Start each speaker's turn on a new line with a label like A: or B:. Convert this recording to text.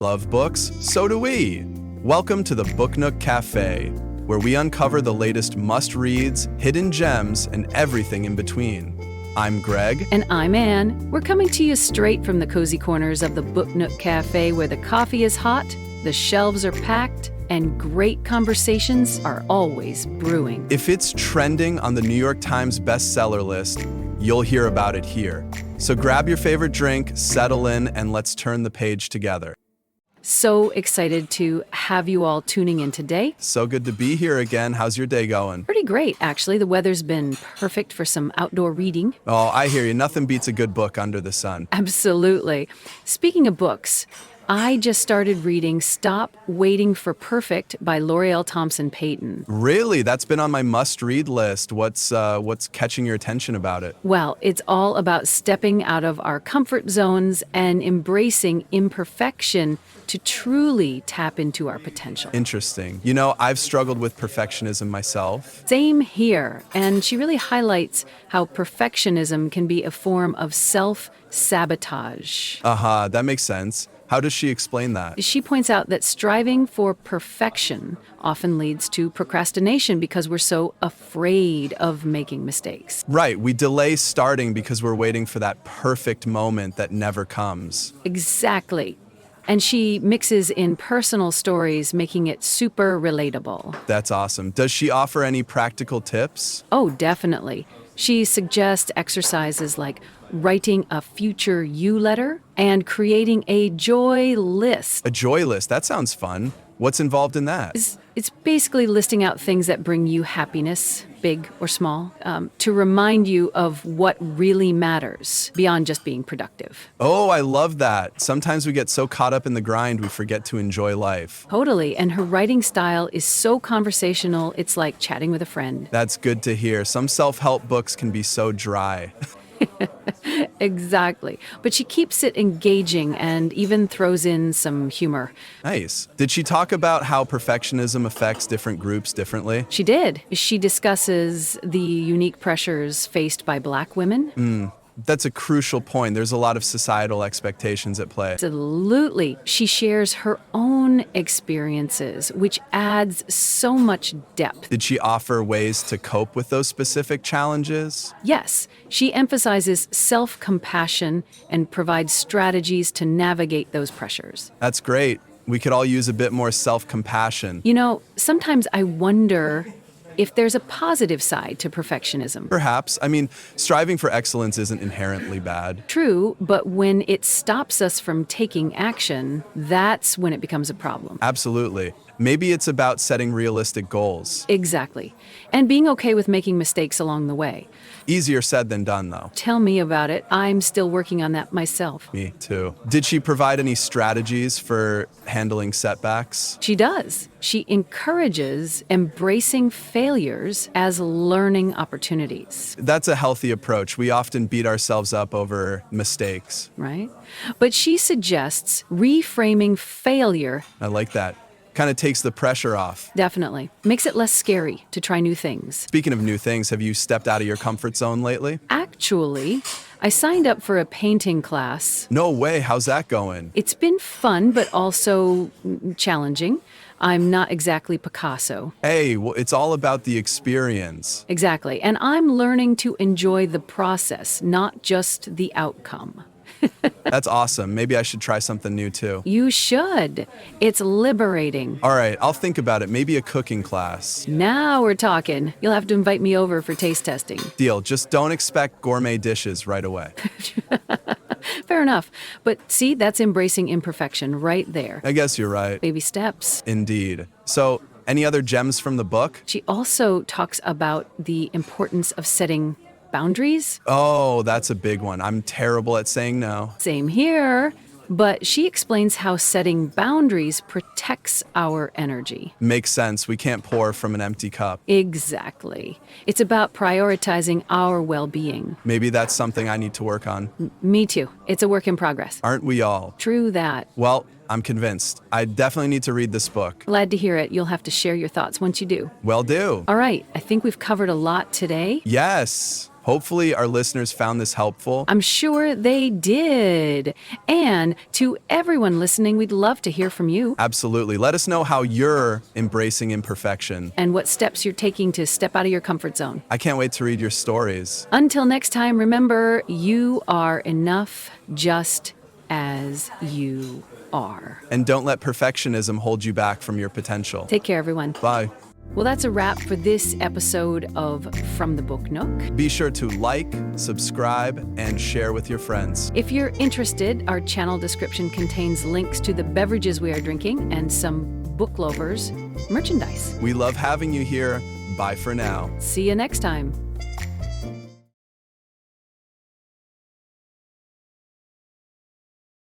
A: Love books? So do we. Welcome to the Book Nook Cafe, where we uncover the latest must-reads, hidden gems, and everything in between. I'm Greg.
B: And I'm Anne. We're coming to you straight from the cozy corners of the Book Nook Cafe, where the coffee is hot, the shelves are packed, and great conversations are always brewing.
A: If it's trending on the New York Times bestseller list, you'll hear about it here. So grab your favorite drink, settle in, and let's turn the page together.
B: So excited to have you all tuning in today.
A: So good to be here again. How's your day going?
B: Pretty great, actually. The weather's been perfect for some outdoor reading.
A: Oh, I hear you. Nothing beats a good book under the sun.
B: Absolutely. Speaking of books, I just started reading Stop Waiting for Perfect by L'Oreal Thompson Payton.
A: Really? That's been on my must-read list. What's catching your attention about it?
B: Well, it's all about stepping out of our comfort zones and embracing imperfection to truly tap into our potential.
A: Interesting. You know, I've struggled with perfectionism myself.
B: Same here. And she really highlights how perfectionism can be a form of self-sabotage.
A: That makes sense. How does she explain that?
B: She points out that striving for perfection often leads to procrastination because we're so afraid of making mistakes.
A: Right, we delay starting because we're waiting for that perfect moment that never comes.
B: Exactly. And she mixes in personal stories, making it super relatable.
A: That's awesome. Does she offer any practical tips?
B: Oh, definitely. She suggests exercises like writing a future you letter and creating a joy list.
A: A joy list, that sounds fun. What's involved in that?
B: It's basically listing out things that bring you happiness, big or small, to remind you of what really matters beyond just being productive.
A: Oh, I love that. Sometimes we get so caught up in the grind we forget to enjoy life.
B: Totally, and her writing style is so conversational, it's like chatting with a friend.
A: That's good to hear. Some self-help books can be so dry.
B: Exactly. But she keeps it engaging and even throws in some humor.
A: Nice. Did she talk about how perfectionism affects different groups differently?
B: She did. She discusses the unique pressures faced by Black women.
A: That's a crucial point. There's a lot of societal expectations at play.
B: Absolutely. She shares her own experiences, which adds so much depth.
A: Did she offer ways to cope with those specific challenges?
B: Yes, she emphasizes self-compassion and provides strategies to navigate those pressures.
A: That's great. We could all use a bit more self-compassion.
B: You know, sometimes I wonder if there's a positive side to perfectionism.
A: Perhaps. I mean, striving for excellence isn't inherently bad.
B: True, but when it stops us from taking action, that's when it becomes a problem.
A: Absolutely. Maybe it's about setting realistic goals.
B: Exactly. And being okay with making mistakes along the way.
A: Easier said than done, though.
B: Tell me about it. I'm still working on that myself.
A: Me too. Did she provide any strategies for handling setbacks?
B: She does. She encourages embracing failures as learning opportunities.
A: That's a healthy approach. We often beat ourselves up over mistakes.
B: Right? But she suggests reframing failure.
A: I like that. Kind of takes the pressure off.
B: Definitely. Makes it less scary to try new things.
A: Speaking of new things, have you stepped out of your comfort zone lately?
B: Actually, I signed up for a painting class.
A: No way. How's that going?
B: It's been fun, but also challenging. I'm not exactly Picasso.
A: Hey, well, it's all about the experience.
B: Exactly. And I'm learning to enjoy the process, not just the outcome.
A: That's awesome. Maybe I should try something new too.
B: You should. It's liberating.
A: All right, I'll think about it. Maybe a cooking class.
B: Now we're talking. You'll have to invite me over for taste testing.
A: Deal. Just don't expect gourmet dishes right away.
B: Fair enough. But see, that's embracing imperfection right there.
A: I guess you're right.
B: Baby steps.
A: Indeed. So, any other gems from the book?
B: She also talks about the importance of setting boundaries.
A: Oh, that's a big one. I'm terrible at saying no.
B: Same here. But she explains how setting boundaries protects our energy.
A: Makes sense. We can't pour from an empty cup.
B: Exactly. It's about prioritizing our well-being.
A: Maybe that's something I need to work on.
B: Me too. It's a work in progress.
A: Aren't we all?
B: True that.
A: Well, I'm convinced. I definitely need to read this book.
B: Glad to hear it. You'll have to share your thoughts once you do.
A: Will do.
B: All right. I think we've covered a lot today.
A: Yes. Hopefully, our listeners found this helpful.
B: I'm sure they did. And to everyone listening, we'd love to hear from you
A: Absolutely. Let us know how you're embracing imperfection.
B: and what steps you're taking to step out of your comfort zone.
A: I can't wait to read your stories.
B: Until next time, remember, you are enough just as you are.
A: And don't let perfectionism hold you back from your potential.
B: Take care, everyone.
A: Bye.
B: Well, that's a wrap for this episode of From the Book Nook.
A: Be sure to like, subscribe, and share with your friends.
B: If you're interested, our channel description contains links to the beverages we are drinking and some Book Lovers merchandise.
A: We love having you here. Bye for now.
B: See you next time.